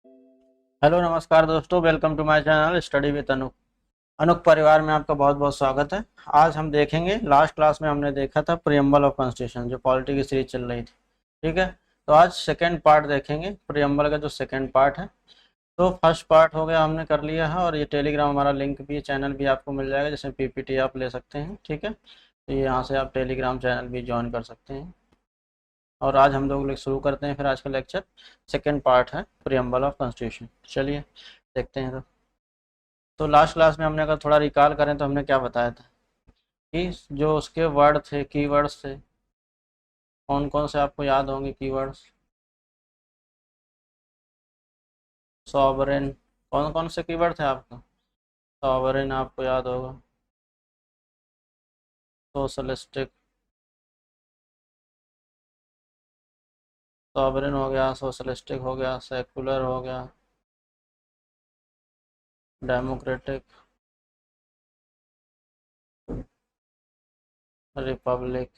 Hello नमस्कार दोस्तों, welcome to my channel study with Anuk. Anuk परिवार में आपका बहुत बहुत स्वागत है। आज हम देखेंगे, लास्ट क्लास में हमने देखा था प्रियम्बल ऑफ कॉन्स्टिट्यूशन, जो पॉलिटी की सीरीज चल रही थी। ठीक है, तो आज सेकंड पार्ट देखेंगे, प्रियम्बल का जो सेकंड पार्ट है। तो फर्स्ट पार्ट हो गया, हमने कर लिया है, और ये टेलीग्राम हमारा लिंक भी, चैनल भी आपको मिल जाएगा, जिसमें पीपीटी आप ले सकते हैं। ठीक है, तो ये यहाँ से आप टेलीग्राम चैनल भी ज्वाइन कर सकते हैं। और आज हम लोग शुरू करते हैं फिर आज का लेक्चर। सेकेंड पार्ट है प्रियम्बल ऑफ कॉन्स्टिट्यूशन। चलिए देखते हैं। तो लास्ट क्लास में हमने अगर थोड़ा रिकॉल करें तो हमने क्या बताया था कि जो उसके वर्ड थे, कीवर्ड्स थे, कौन कौन से आपको याद होंगे कीवर्ड्स? सॉवरेन, कौन कौन से कीवर्ड थे आपको? सॉवरेन आपको याद होगा, सोशलिस्टिक, सॉवरेन हो गया, सोशलिस्टिक हो गया, सेकुलर हो गया, डेमोक्रेटिक, रिपब्लिक।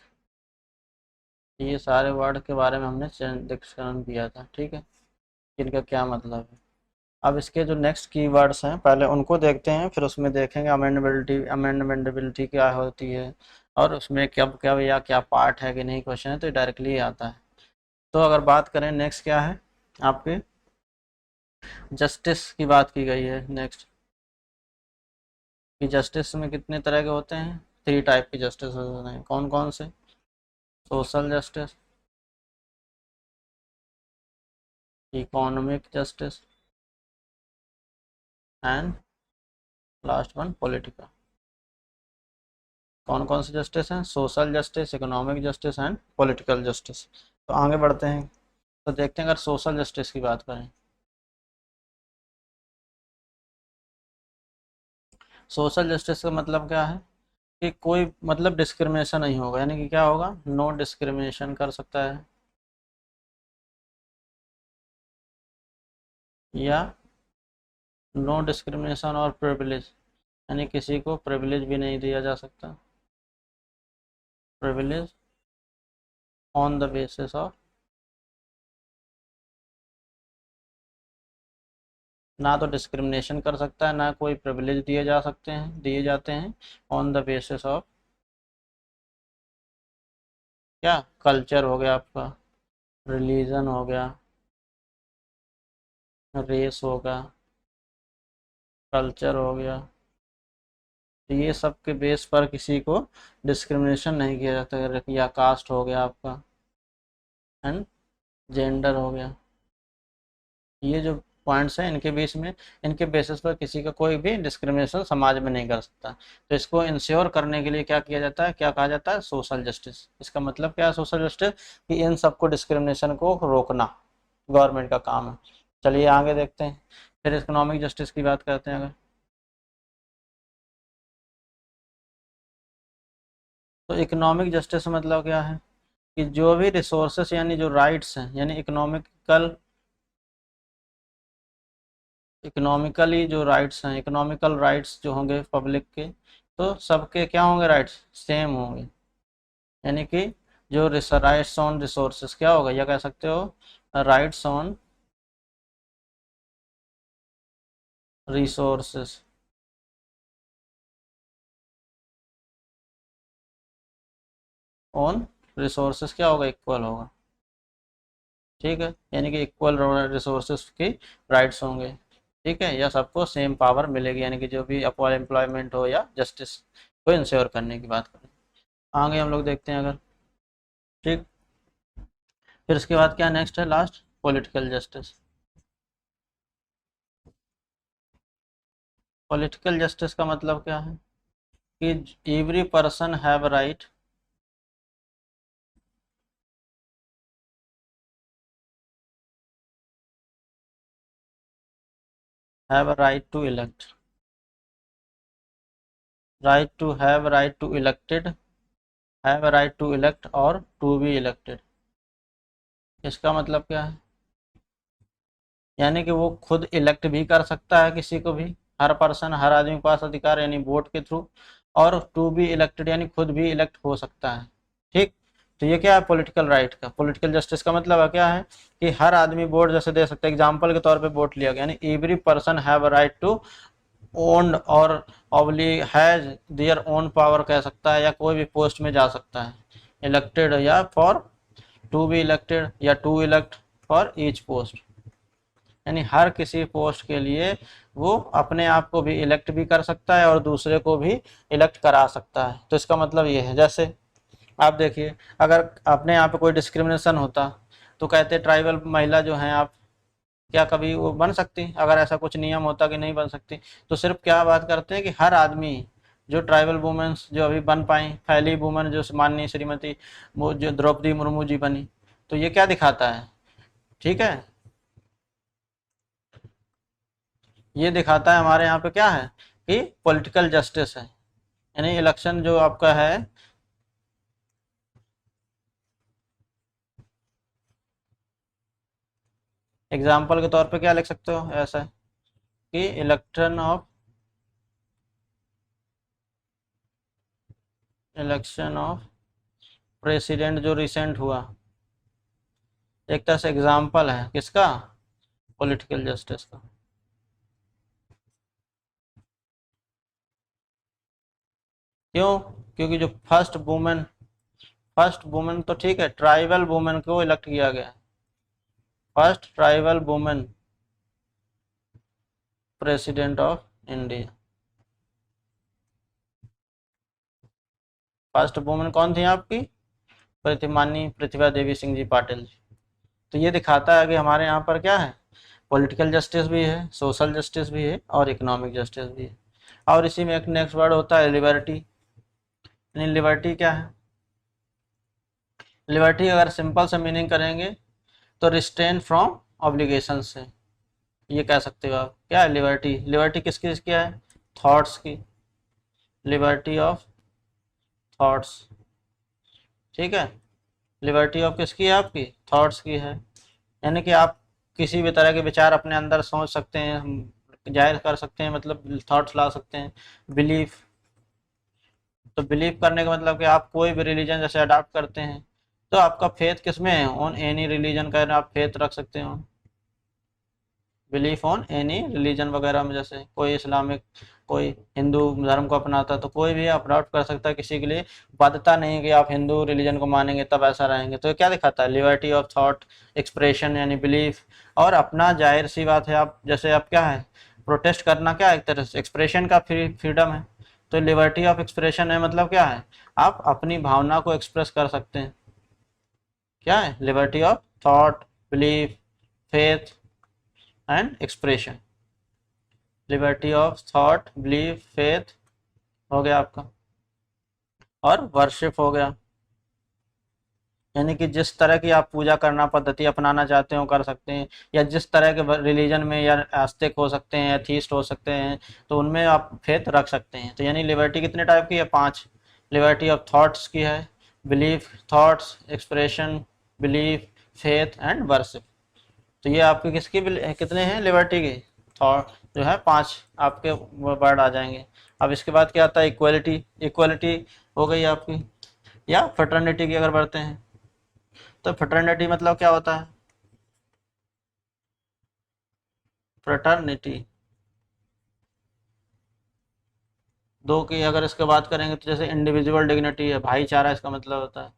ये सारे वर्ड के बारे में हमने डिस्कशन किया था। ठीक है, इनका क्या मतलब है। अब इसके जो नेक्स्ट कीवर्ड्स हैं पहले उनको देखते हैं, फिर उसमें देखेंगे अमेंडमेंटेबिलिटी क्या होती है, और उसमें क्या क्या या क्या पार्ट है कि नहीं, क्वेश्चन है तो डायरेक्टली आता है। तो अगर बात करें नेक्स्ट क्या है आपके, जस्टिस की बात की गई है नेक्स्ट, कि जस्टिस में कितने तरह के होते हैं? 3 टाइप के जस्टिस होते हैं। कौन कौन से? Social justice, economic justice, and last one political. कौन कौन से जस्टिस हैं? Social justice, economic justice and political justice. तो आगे बढ़ते हैं, तो देखते हैं अगर सोशल जस्टिस की बात करें। सोशल जस्टिस का मतलब क्या है कि कोई मतलब डिस्क्रिमिनेशन नहीं होगा, यानी कि क्या होगा, नो डिस्क्रिमिनेशन कर सकता है, या नो डिस्क्रिमिनेशन और प्रिविलेज, यानी किसी को प्रिविलेज भी नहीं दिया जा सकता, privilege on the basis of, ना तो डिस्क्रिमिनेशन कर सकता है, ना कोई प्रिविलेज दिए जाते हैं ऑन द बेसिस ऑफ क्या, कल्चर हो गया आपका, रिलीजन हो गया, रेस होगा, कल्चर हो गया। तो ये सब के बेस पर किसी को डिस्क्रिमिनेशन नहीं किया जाता है, या कास्ट हो गया आपका, एंड जेंडर हो गया। ये जो पॉइंट्स हैं इनके बीच में, इनके बेसिस पर किसी का कोई भी डिस्क्रिमिनेशन समाज में नहीं कर सकता। तो इसको इंश्योर करने के लिए क्या किया जाता है, क्या कहा जाता है, सोशल जस्टिस। इसका मतलब क्या है सोशल जस्टिस, कि इन सबको डिस्क्रिमिनेशन को रोकना गवर्नमेंट का काम है। चलिए आगे देखते हैं, फिर इकोनॉमिक जस्टिस की बात करते हैं अगर। तो इकोनॉमिक जस्टिस मतलब क्या है कि जो भी रिसोर्सेस यानी जो राइट्स हैं, यानी इकोनॉमिकली जो राइट्स हैं, इकोनॉमिकल राइट्स जो होंगे पब्लिक के, तो सबके क्या होंगे, राइट्स सेम होंगे। यानी कि जो राइट्स ऑन रिसोर्सेस क्या होगा, या कह सकते हो rights on resources, on resources क्या होगा, इक्वल होगा। ठीक है, यानी कि इक्वल रिसोर्सेस की राइट्स होंगे। ठीक है, या सबको सेम पावर मिलेगी, यानी कि जो भी अपर एम्प्लॉयमेंट हो या जस्टिस को इंश्योर करने की बात करें। आगे हम लोग देखते हैं अगर। ठीक, फिर इसके बाद क्या नेक्स्ट है, last political justice. Political justice का मतलब क्या है कि every person have right, have right to elect, right to elected, have right to elect और टू बी इलेक्टेड। इसका मतलब क्या है, यानी कि वो खुद इलेक्ट भी कर सकता है किसी को भी, हर पर्सन, हर आदमी के पास अधिकार, यानी वोट के थ्रू, और टू बी इलेक्टेड यानी खुद भी इलेक्ट हो सकता है। ठीक, तो ये क्या है पॉलिटिकल राइट का, पॉलिटिकल जस्टिस का मतलब है क्या है कि हर आदमी वोट जैसे दे सकता है। एग्जाम्पल के तौर पे वोट लिया गया, यानी every person have a right to owned और ably has their own power कह सकता है, या कोई भी पोस्ट में जा सकता है, इलेक्टेड या फॉर टू बी इलेक्टेड या to elect for each post, यानी हर किसी पोस्ट के लिए वो अपने आप को भी इलेक्ट भी कर सकता है और दूसरे को भी इलेक्ट करा सकता है। तो इसका मतलब ये है, जैसे आप देखिए अगर अपने यहाँ पे कोई डिस्क्रिमिनेशन होता तो कहते ट्राइबल महिला जो हैं आप क्या कभी वो बन सकती, अगर ऐसा कुछ नियम होता कि नहीं बन सकती। तो सिर्फ क्या बात करते हैं कि हर आदमी जो ट्राइबल वुमेन्स जो अभी बन पाई, पहली वुमेन जो माननीय श्रीमती वो जो द्रौपदी मुर्मू जी बनी, तो ये क्या दिखाता है, ठीक है, ये दिखाता है हमारे यहाँ पे क्या है कि पॉलिटिकल जस्टिस है, यानी इलेक्शन जो आपका है एग्जाम्पल के तौर पे क्या लिख सकते हो ऐसा कि इलेक्शन ऑफ प्रेसिडेंट जो रिसेंट हुआ, एक तरह से एग्जाम्पल है किसका, पॉलिटिकल जस्टिस का। क्यों, क्योंकि जो फर्स्ट वुमेन तो ठीक है, ट्राइबल वुमेन को इलेक्ट किया गया, first tribal women president of India. First women कौन थी आपकी, माननीय प्रतिभा देवी सिंह जी पाटिल जी। तो ये दिखाता है कि हमारे यहाँ पर क्या है, पॉलिटिकल जस्टिस भी है, सोशल जस्टिस भी है और इकोनॉमिक जस्टिस भी है। और इसी में एक नेक्स्ट वर्ड होता है लिबर्टी। यानी लिबर्टी क्या है, लिबर्टी अगर सिंपल से मीनिंग करेंगे तो रिस्ट्रेन फ्रॉम ऑब्लिगेशन से, ये कह सकते हो आप। क्या है लिबर्टी, लिबर्टी किसकी किसकी है, थॉट्स की, लिबर्टी ऑफ थॉट्स, ठीक है, लिबर्टी ऑफ किसकी है आपकी, थॉट्स की है। यानी कि आप किसी भी तरह के विचार अपने अंदर सोच सकते हैं, जाहिर कर सकते हैं, मतलब थॉट्स ला सकते हैं। बिलीफ, तो बिलीव करने का मतलब कि आप कोई भी रिलीजन जैसे अडॉप्ट करते हैं तो आपका फेथ किस में है, ऑन एनी रिलीजन का आप फेथ रख सकते हो, बिलीफ ऑन एनी रिलीजन वगैरह में, जैसे कोई इस्लामिक कोई हिंदू धर्म को अपनाता तो कोई भी अडॉप्ट कर सकता है, किसी के लिए बाध्यता नहीं कि आप हिंदू रिलीजन को मानेंगे तब ऐसा रहेंगे। तो ये क्या दिखाता है, लिबर्टी ऑफ थॉट एक्सप्रेशन यानी बिलीफ। और अपना जाहिर सी बात है, आप जैसे आप क्या है प्रोटेस्ट करना, क्या एक तरह से एक्सप्रेशन का फ्रीडम है। तो लिबर्टी ऑफ एक्सप्रेशन है मतलब क्या है, आप अपनी भावना को एक्सप्रेस कर सकते हैं। क्या है, liberty of thought, belief, faith and expression. Liberty of thought, belief, faith हो गया आपका, और वर्शिप हो गया, यानी कि जिस तरह की आप पूजा करना पद्धति अपनाना चाहते हो कर सकते हैं, या जिस तरह के रिलीजन में या आस्तिक हो सकते हैं, एथीस्ट हो सकते हैं, तो उनमें आप फेथ रख सकते हैं। तो यानी लिबर्टी कितने टाइप की है, 5। लिबर्टी ऑफ थॉट्स की है, belief, thoughts, expression, belief, faith and worship. तो ये आपके किसकी कितने हैं लिबर्टी की, थॉट जो है 5 आपके वर्ड आ जाएंगे। अब इसके बाद क्या आता है, इक्वलिटी, इक्वलिटी हो गई आपकी। या फ्रेटर्निटी की अगर बढ़ते हैं तो फ्रेटर्निटी मतलब क्या होता है, फ्रेटर्निटी दो की अगर इसके बात करेंगे तो जैसे इंडिविजुअल डिग्निटी है, भाईचारा इसका मतलब होता है,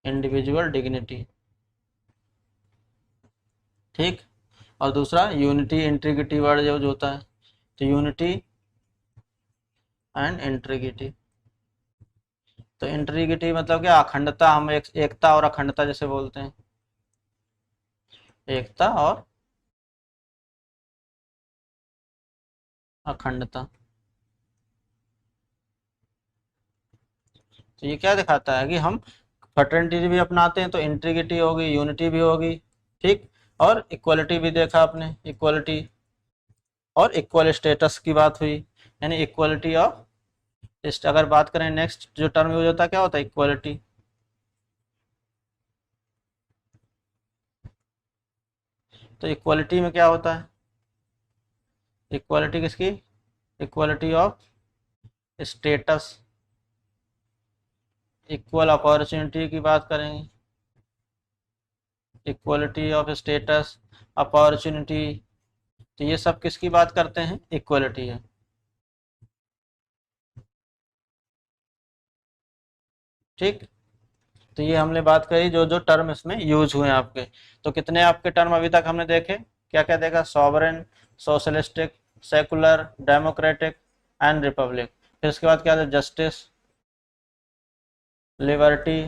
इंडिविजुअल डिग्निटी, ठीक। और दूसरा यूनिटी इंटीग्रिटी वर्ड जो होता है, तो यूनिटी एंड इंटीग्रिटी। तो इंटीग्रिटी मतलब क्या, अखंडता, हम एकता और अखंडता जैसे बोलते हैं, एकता और अखंडता। तो ये क्या दिखाता है कि हम फ्रेटर्निटी भी अपनाते हैं तो इंटीग्रिटी होगी, यूनिटी भी होगी, ठीक। और इक्वलिटी भी देखा आपने, इक्वलिटी और इक्वल स्टेटस की बात हुई, यानी इक्वलिटी ऑफ, अगर बात करें नेक्स्ट जो टर्म यूज होता है क्या होता है, इक्वलिटी। तो इक्वलिटी में क्या होता है, इक्वलिटी किसकी, equality of status, equal opportunity की बात करेंगे, इक्वलिटी ऑफ स्टेटस, अपॉर्चुनिटी, तो ये सब किसकी बात करते हैं, इक्वलिटी है। ठीक, तो ये हमने बात करी जो जो टर्म इसमें यूज हुए हैं आपके। तो कितने आपके टर्म अभी तक हमने देखे, क्या क्या देखा, sovereign, socialistic, secular, democratic and Republic. फिर इसके बाद क्या था, justice, liberty,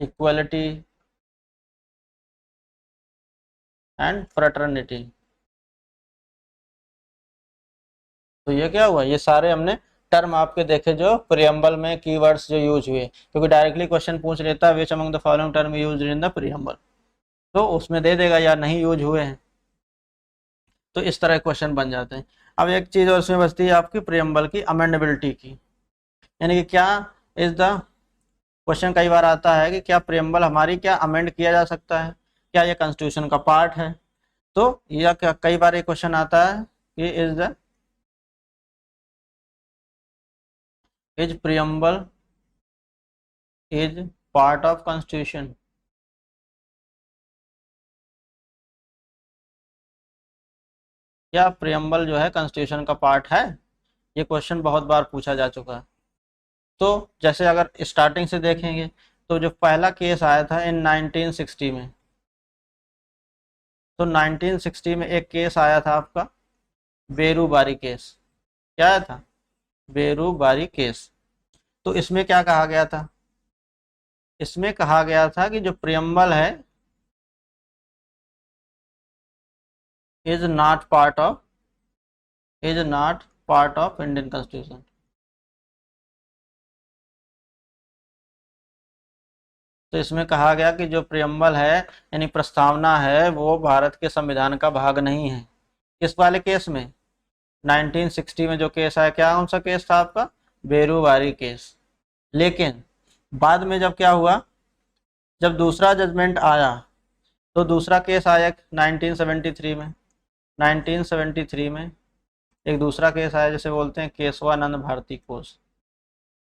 equality and fraternity. तो ये क्या हुआ, ये सारे हमने टर्म आपके देखे जो प्रियम्बल में कीवर्ड्स जो यूज हुए, क्योंकि डायरेक्टली क्वेश्चन पूछ लेता है which among the following term used in the preamble, तो उसमें दे देगा या नहीं यूज हुए हैं, तो इस तरह क्वेश्चन बन जाते हैं। अब एक चीज और उसमें बचती है आपकी प्रियम्बल की अमेंडेबिलिटी की, यानी कि क्या इज द, क्वेश्चन कई बार आता है कि क्या प्रियम्बल हमारी क्या अमेंड किया जा सकता है, क्या ये कॉन्स्टिट्यूशन का पार्ट है। तो यह क्या कई बार ये क्वेश्चन आता है कि is preamble is part of constitution. क्या प्रियम्बल जो है कॉन्स्टिट्यूशन का पार्ट है, ये क्वेश्चन बहुत बार पूछा जा चुका है। तो जैसे अगर स्टार्टिंग से देखेंगे, तो जो पहला केस आया था इन 1960 में, तो 1960 में एक केस आया था आपका बेरूबारी केस। क्या आया था, बेरूबारी केस। तो इसमें क्या कहा गया था, इसमें कहा गया था कि जो प्रियम्बल है is not part of, is not part of Indian constitution. तो इसमें कहा गया कि जो प्रियम्बल है यानी प्रस्तावना है वो भारत के संविधान का भाग नहीं है। किस वाले केस में, 1960 में जो केस आया, क्या कौन सा केस था आपका, बेरूबारी केस। लेकिन बाद में जब क्या हुआ, जब दूसरा जजमेंट आया, तो दूसरा केस आया 1973 में, 1973 में एक दूसरा केस आया जिसे बोलते हैं केशवानंद भारती कोस,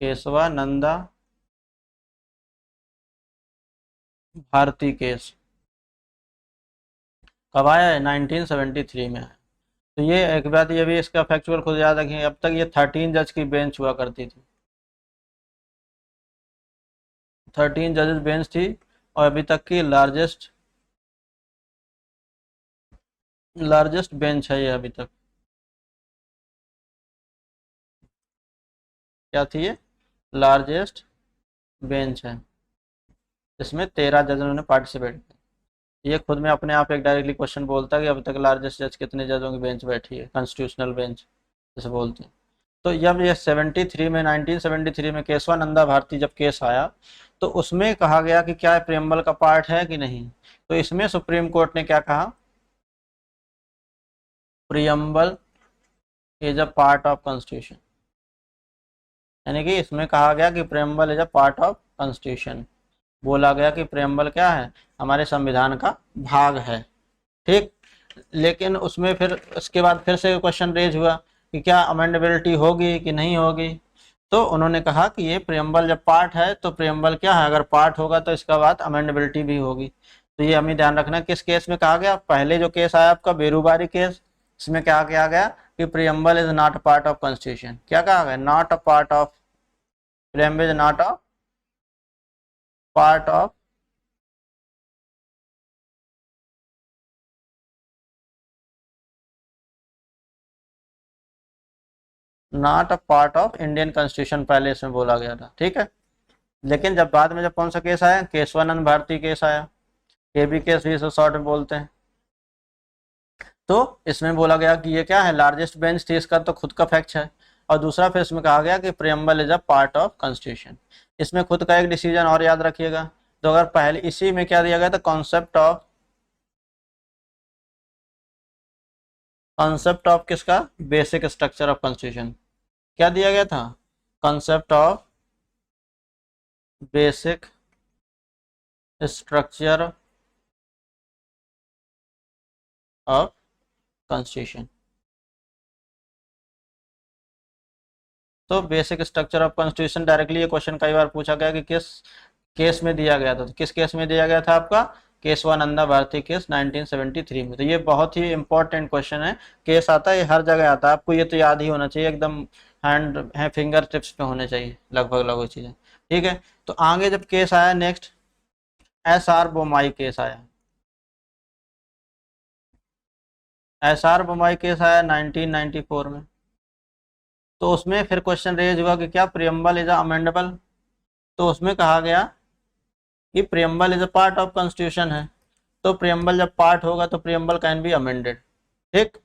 केशवानंदा भारती केस। कब आया है, 1973 में है। तो ये एक बात ये भी इसका फैक्चुअल खुद याद रखें, अब तक ये 13 जज की बेंच हुआ करती थी, 13 जजेस बेंच थी, और अभी तक की लार्जेस्ट बेंच है ये अभी तक। क्या थी ये, लार्जेस्ट बेंच है, इसमें 13 जजों ने पार्टिसिपेट किया। ये खुद में अपने आप एक डायरेक्टली क्वेश्चन बोलता है कि अब तक लार्जेस्ट जज कितने जजों की बेंच बैठी है, कॉन्स्टिट्यूशनल बेंच जिसे बोलते हैं। तो जब ये 73 में, 1973 में केशवानंदा भारती जब केस आया, तो उसमें कहा गया कि क्या प्रियम्बल का पार्ट है कि नहीं। तो इसमें सुप्रीम कोर्ट ने क्या कहा, preamble is a part of constitution, यानी कि इसमें कहा गया कि preamble is a part of constitution, बोला गया कि प्रियम्बल क्या है, हमारे संविधान का भाग है। ठीक, लेकिन उसमें फिर उसके बाद फिर से क्वेश्चन रेज हुआ कि क्या अमेंडेबिलिटी होगी कि नहीं होगी। तो उन्होंने कहा कि ये प्रियम्बल जब पार्ट है तो प्रियम्बल क्या है, अगर पार्ट होगा तो इसका बाद अमेंडेबिलिटी भी होगी। तो ये हमें ध्यान रखना, किस केस में कहा गया, पहले जो केस आया आपका बेरूबारी केस, इसमें क्या किया गया कि preamble is not a part of constitution. क्या कहा गया, not a part of, preamble is not a part of, not a part of Indian constitution, पहले इसमें बोला गया था। ठीक है, लेकिन जब बाद में जब कौन सा केस आया, केशवानंद भारती केस आया, केबी केस भी इसे शॉर्ट में बोलते हैं, तो इसमें बोला गया कि ये क्या है, लार्जेस्ट बेंच थी, इसका तो खुद का फैक्ट है। और दूसरा फिर इसमें कहा गया कि preamble is a part of constitution. इसमें खुद का एक डिसीजन और याद रखिएगा, तो अगर पहले इसी में क्या दिया गया था, कॉन्सेप्ट ऑफ किसका, बेसिक स्ट्रक्चर ऑफ कॉन्स्टिट्यूशन। क्या दिया गया था, concept of basic structure of constitution. तो basic structure of constitution directly ये क्वेश्चन कई बार पूछा गया कि किस केस में दिया गया था, तो किस केस में दिया गया था आपका केशवानंदा भारती केस 1973 में। तो ये बहुत ही इंपॉर्टेंट क्वेश्चन है, केस आता है, ये हर जगह आता है, आपको ये तो याद ही होना चाहिए, एकदम हैंड है फिंगर टिप्स पे होने चाहिए लगभग लगभग चीजें, ठीक है। तो आगे जब केस आया नेक्स्ट SR बोमाई केस आया, SR बोमाई केस आया 1994 में। तो उसमें फिर क्वेश्चन रेज हुआ कि क्या प्रियम्बल इज अमेंडेबल, तो उसमें कहा गया कि preamble is a part of constitution है, तो प्रियम्बल जब पार्ट होगा तो प्रियम्बल कैन बी अमेंडेड, ठीक।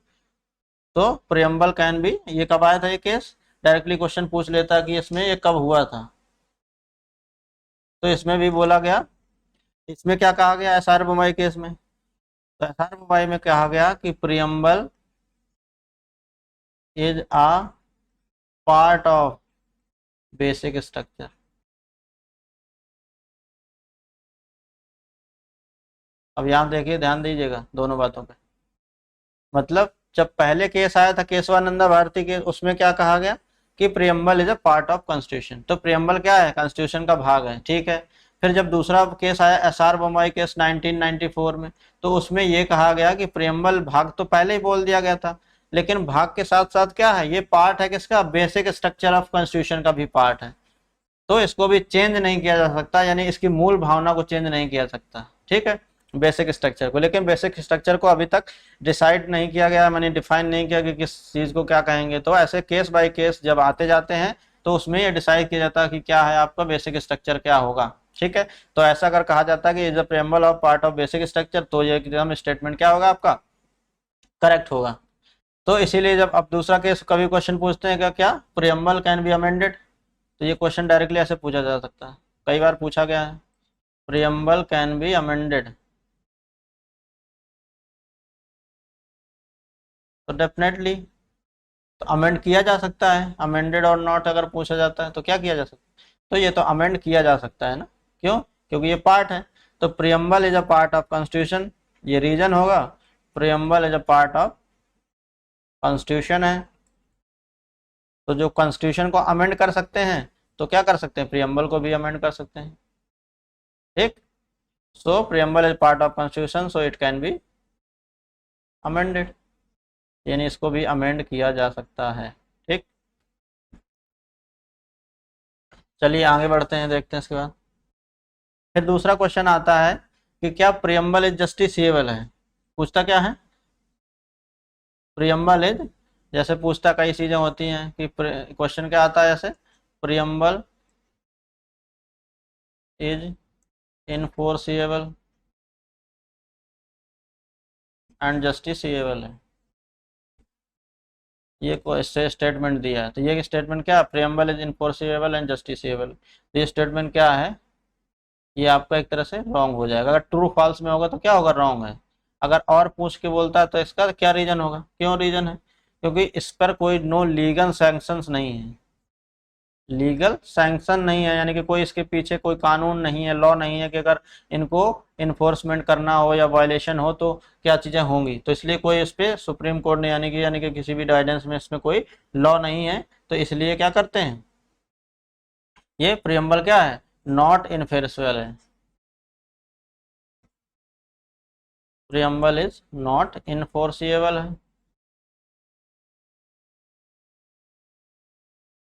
तो प्रियम्बल कैन बी, ये कब आया था ये केस, डायरेक्टली क्वेश्चन पूछ लेता कि इसमें ये कब हुआ था, तो इसमें भी बोला गया, इसमें क्या कहा गया SR बोमाई केस में, तो SR बोमाई में कहा गया कि preamble is a part of basic structure. अब यहां देखिए, ध्यान दीजिएगा दोनों बातों पे, मतलब जब पहले केस आया था केशवानंदा भारती के, उसमें क्या कहा गया कि preamble is a part of constitution, तो प्रियम्बल क्या है, कॉन्स्टिट्यूशन का भाग है, ठीक है। फिर जब दूसरा केस आया SR बोमाई केस 1994 में, तो उसमें यह कहा गया कि प्रियम्बल भाग तो पहले ही बोल दिया गया था, लेकिन भाग के साथ साथ क्या है, ये पार्ट है किसका, बेसिक स्ट्रक्चर ऑफ कॉन्स्टिट्यूशन का भी पार्ट है, तो इसको भी चेंज नहीं किया जा सकता, यानी इसकी मूल भावना को चेंज नहीं किया सकता, ठीक है, बेसिक स्ट्रक्चर को। लेकिन बेसिक स्ट्रक्चर को अभी तक डिसाइड नहीं किया गया, मैंने डिफाइन नहीं किया कि किस चीज को क्या कहेंगे, तो ऐसे केस बाय केस जब आते जाते हैं तो उसमें ये डिसाइड किया जाता है कि क्या है आपका बेसिक स्ट्रक्चर क्या होगा, ठीक है। तो ऐसा अगर कहा जाता है कि is a preamble of part of basic structure, तो ये एकदम स्टेटमेंट क्या होगा आपका, करेक्ट होगा। तो इसीलिए जब अब दूसरा केस कभी क्वेश्चन पूछते हैं क्या प्रियम्बल कैन बी अमेंडेड, तो ये क्वेश्चन डायरेक्टली ऐसे पूछा जा सकता है, कई बार पूछा गया है, प्रियम्बल कैन बी अमेंडेड, तो डेफिनेटली तो अमेंड किया जा सकता है, अमेंडेड और नॉट अगर पूछा जाता है तो क्या किया जा सकता है, तो ये तो अमेंड किया जा सकता है ना, क्यों, क्योंकि ये पार्ट है, तो preamble is a part of constitution, ये रीजन होगा, preamble is a part of constitution है, तो जो कॉन्स्टिट्यूशन को अमेंड कर सकते हैं तो क्या कर सकते हैं, प्रियम्बल को भी अमेंड कर सकते हैं, ठीक। So preamble is part of constitution, so it can be amended, यानी इसको भी अमेंड किया जा सकता है, ठीक। चलिए आगे बढ़ते हैं, देखते हैं इसके बाद। फिर दूसरा क्वेश्चन आता है कि क्या प्रियम्बल इज जस्टिसिएबल है, पूछता क्या है, प्रियम्बल इज, जैसे पूछता कई चीजें होती हैं कि क्वेश्चन क्या आता है, जैसे preamble is enforceable and justiciable है, ये को स्टेटमेंट दिया है, तो ये स्टेटमेंट क्या है, preamble is enforceable and justiciable, तो ये स्टेटमेंट क्या है, ये आपका एक तरह से रॉन्ग हो जाएगा, अगर ट्रू फॉल्स में होगा तो क्या होगा, रॉन्ग है, अगर और पूछ के बोलता है तो इसका क्या रीजन होगा, क्यों रीजन है, क्योंकि इस पर कोई नो लीगल सैंक्शंस नहीं है, लीगल सैंक्शन नहीं है, यानी कि कोई इसके पीछे कोई कानून नहीं है, लॉ नहीं है कि अगर इनको इन्फोर्समेंट करना हो या वायलेशन हो तो क्या चीज़ें होंगी, तो इसलिए कोई इस पर सुप्रीम कोर्ट ने यानी कि किसी भी गाइडेंस में इसमें कोई लॉ नहीं है, तो इसलिए क्या करते हैं, ये प्रियम्बल क्या है, नॉट इनफोर्सेबल है, प्रियम्बल इज नॉट इनफोर्सिएबल है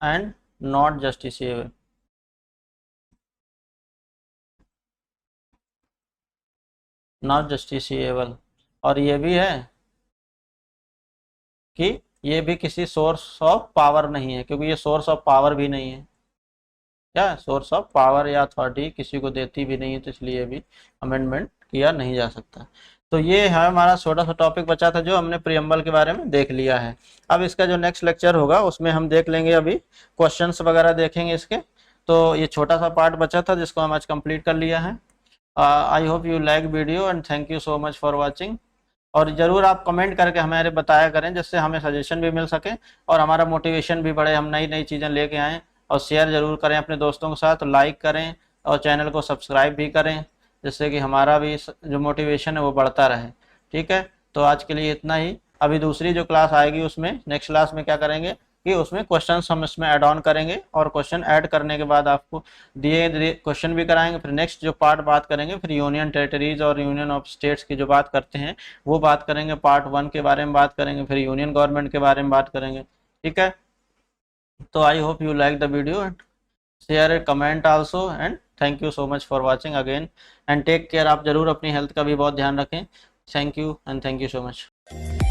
and not justiciable, not justiciable, और ये भी है कि ये भी किसी सोर्स ऑफ पावर नहीं है, क्योंकि ये सोर्स ऑफ पावर भी नहीं है, क्या सोर्स ऑफ पावर या अथॉरिटी किसी को देती भी नहीं है, तो इसलिए भी अमेंडमेंट किया नहीं जा सकता। तो ये है हमारा छोटा सा टॉपिक बचा था जो हमने प्रियम्बल के बारे में देख लिया है। अब इसका जो नेक्स्ट लेक्चर होगा उसमें हम देख लेंगे, अभी क्वेश्चंस वगैरह देखेंगे इसके, तो ये छोटा सा पार्ट बचा था जिसको हम आज कंप्लीट कर लिया है। आई hope you like video and thank you so much for watching, और ज़रूर आप कमेंट करके हमारे बताया करें जिससे हमें सजेशन भी मिल सके और हमारा मोटिवेशन भी बढ़े, हम नई नई चीज़ें लेके आएँ, और शेयर ज़रूर करें अपने दोस्तों के साथ, लाइक करें और चैनल को सब्सक्राइब भी करें, जिससे कि हमारा भी जो मोटिवेशन है वो बढ़ता रहे, ठीक है। तो आज के लिए इतना ही, अभी दूसरी जो क्लास आएगी उसमें नेक्स्ट क्लास में क्या करेंगे, कि उसमें क्वेश्चन हम इसमें ऐड ऑन करेंगे, और क्वेश्चन ऐड करने के बाद आपको दिए क्वेश्चन भी कराएंगे। फिर नेक्स्ट जो पार्ट बात करेंगे, फिर यूनियन टेरिटरीज और यूनियन ऑफ स्टेट्स की जो बात करते हैं वो बात करेंगे, पार्ट 1 के बारे में बात करेंगे, फिर यूनियन गवर्नमेंट के बारे में बात करेंगे। ठीक है, तो I hope you like the video and share a comment also, and thank you so much for watching again and take care. आप जरूर अपनी हेल्थ का भी बहुत ध्यान रखें। Thank you and thank you so much.